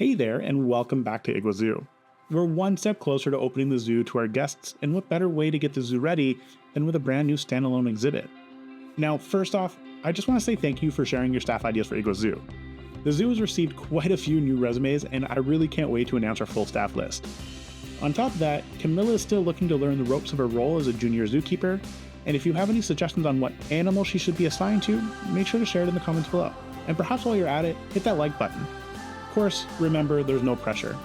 Hey there, and welcome back to Igua Zoo. We're one step closer to opening the zoo to our guests, and what better way to get the zoo ready than with a brand new standalone exhibit? Now, first off, I just want to say thank you for sharing your staff ideas for Igua Zoo. The zoo has received quite a few new resumes, and I really can't wait to announce our full staff list. On top of that, Camilla is still looking to learn the ropes of her role as a junior zookeeper, and if you have any suggestions on what animal she should be assigned to, make sure to share it in the comments below. And perhaps while you're at it, hit that like button. Of course, remember, there's no pressure.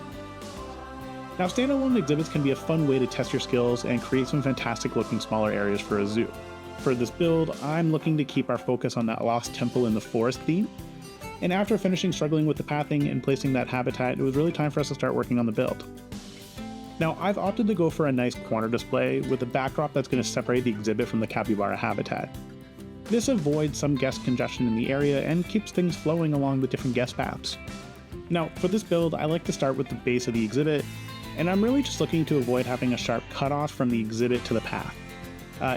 Now, standalone exhibits can be a fun way to test your skills and create some fantastic looking smaller areas for a zoo. For this build, I'm looking to keep our focus on that lost temple in the forest theme, and after finishing struggling with the pathing and placing that habitat, it was really time for us to start working on the build. Now, I've opted to go for a nice corner display with a backdrop that's going to separate the exhibit from the Capybara Habitat. This avoids some guest congestion in the area and keeps things flowing along the different guest paths. Now, for this build, I like to start with the base of the exhibit, and I'm really just looking to avoid having a sharp cutoff from the exhibit to the path.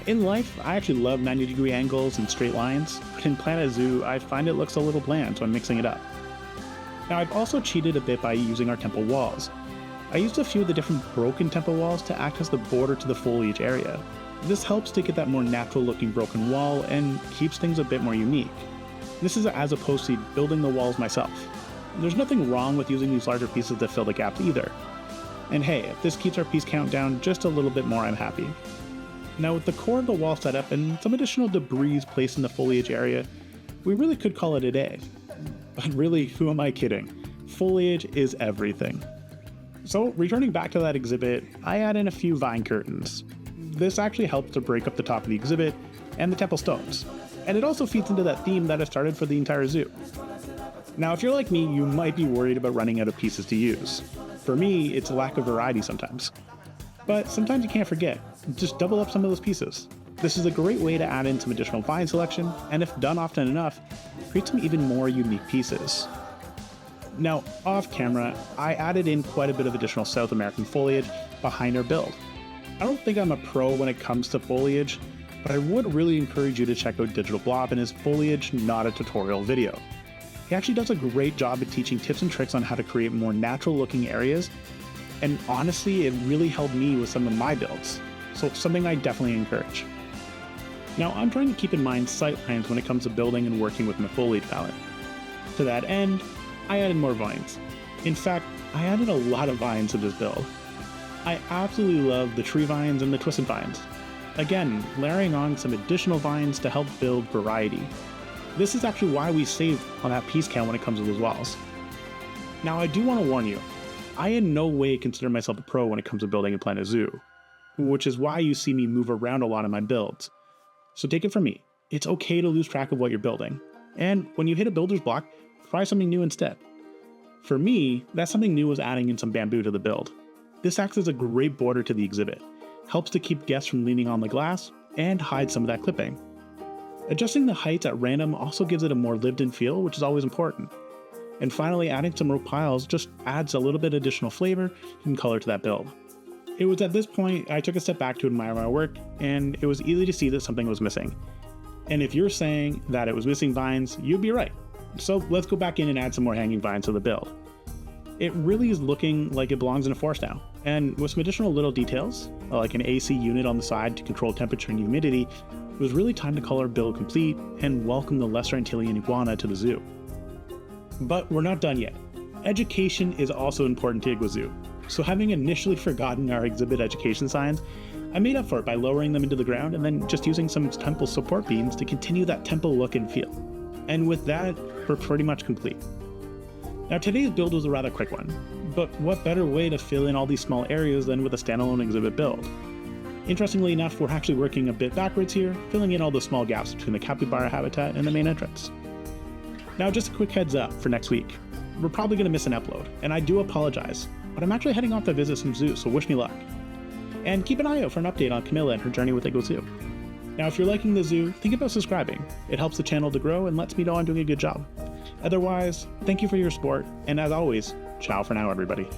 In life, I actually love 90-degree angles and straight lines, but in Planet Zoo, I find it looks a little bland, so I'm mixing it up. Now, I've also cheated a bit by using our temple walls. I used a few of the different broken temple walls to act as the border to the foliage area. This helps to get that more natural looking broken wall and keeps things a bit more unique. This is as opposed to building the walls myself. There's nothing wrong with using these larger pieces to fill the gaps either. And hey, if this keeps our piece count down just a little bit more, I'm happy. Now, with the core of the wall set up and some additional debris placed in the foliage area, we really could call it a day. But really, who am I kidding? Foliage is everything. So, returning back to that exhibit, I add in a few vine curtains. This actually helps to break up the top of the exhibit and the temple stones, and it also feeds into that theme that I started for the entire zoo. Now, if you're like me, you might be worried about running out of pieces to use. For me, it's a lack of variety sometimes. But sometimes you can't forget, just double up some of those pieces. This is a great way to add in some additional vine selection, and if done often enough, create some even more unique pieces. Now, off camera, I added in quite a bit of additional South American foliage behind our build. I don't think I'm a pro when it comes to foliage, but I would really encourage you to check out Digital Blob and his Foliage Not a Tutorial video. He actually does a great job at teaching tips and tricks on how to create more natural looking areas, and honestly, it really helped me with some of my builds, so something I definitely encourage. Now, I'm trying to keep in mind sightlines when it comes to building and working with my foliage palette. To that end, I added more vines. In fact, I added a lot of vines to this build. I absolutely love the tree vines and the twisted vines. Again, layering on some additional vines to help build variety. This is actually why we saved on that piece count when it comes to those walls. Now, I do want to warn you, I in no way consider myself a pro when it comes to building a Planet Zoo, which is why you see me move around a lot in my builds. So take it from me, it's okay to lose track of what you're building, and when you hit a builder's block, try something new instead. For me, that something new was adding in some bamboo to the build. This acts as a great border to the exhibit, helps to keep guests from leaning on the glass, and hide some of that clipping. Adjusting the heights at random also gives it a more lived-in feel, which is always important. And finally, adding some rope piles just adds a little bit additional flavor and color to that build. It was at this point I took a step back to admire my work, and it was easy to see that something was missing. And if you're saying that it was missing vines, you'd be right. So let's go back in and add some more hanging vines to the build. It really is looking like it belongs in a forest now, and with some additional little details, like an AC unit on the side to control temperature and humidity, it was really time to call our build complete and welcome the Lesser Antillean iguana to the zoo. But we're not done yet. Education is also important to Igua Zoo, so having initially forgotten our exhibit education signs, I made up for it by lowering them into the ground and then just using some temple support beams to continue that temple look and feel. And with that, we're pretty much complete. Now, today's build was a rather quick one, but what better way to fill in all these small areas than with a standalone exhibit build? Interestingly enough, we're actually working a bit backwards here, filling in all the small gaps between the Capybara Habitat and the main entrance. Now, just a quick heads up for next week. We're probably going to miss an upload, and I do apologize, but I'm actually heading off to visit some zoos, so wish me luck. And keep an eye out for an update on Camilla and her journey with Igua Zoo. Now, if you're liking the zoo, think about subscribing. It helps the channel to grow and lets me know I'm doing a good job. Otherwise, thank you for your support, and as always, ciao for now, everybody.